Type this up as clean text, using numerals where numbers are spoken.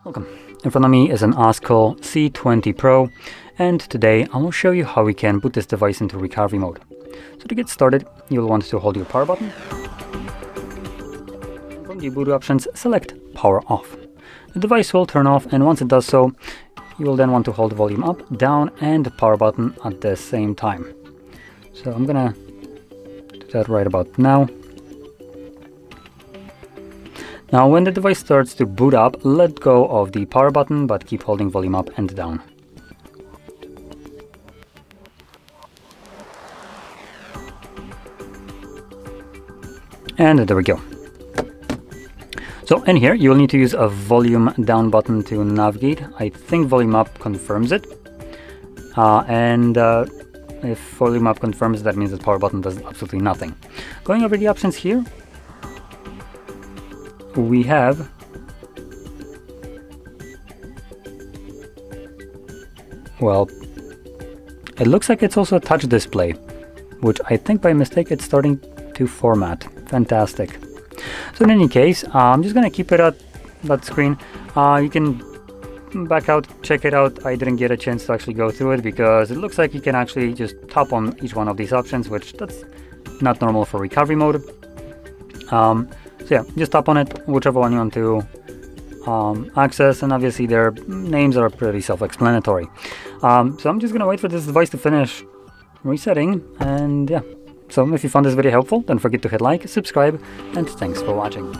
Welcome. In front of me is an Oscal C20 Pro, and today I will show you how we can boot this device into recovery mode. So to get started, you'll want to hold your power button. From the boot options, select power off. The device will turn off, and once it does so, you will then want to hold the volume up, down, and the power button at the same time. So I'm gonna do that right about now. Now when the device starts to boot up, let go of the power button, but keep holding volume up and down. And there we go. So in here, you'll need to use a volume down button to navigate. I think volume up confirms it. If volume up confirms, that means the power button does absolutely nothing. Going over the options here, we have it looks like it's also a touch display, which I think by mistake it's starting to format. Fantastic. So in any case, I'm just gonna keep it at that screen. You can back out, check it out. I didn't get a chance to actually go through it because it looks like you can actually just tap on each one of these options, which that's not normal for recovery mode. So yeah, just tap on it, whichever one you want to access, and obviously their names are pretty self-explanatory. So I'm just gonna wait for this device to finish resetting, and yeah. So if you found this video helpful, don't forget to hit like, subscribe, and thanks for watching.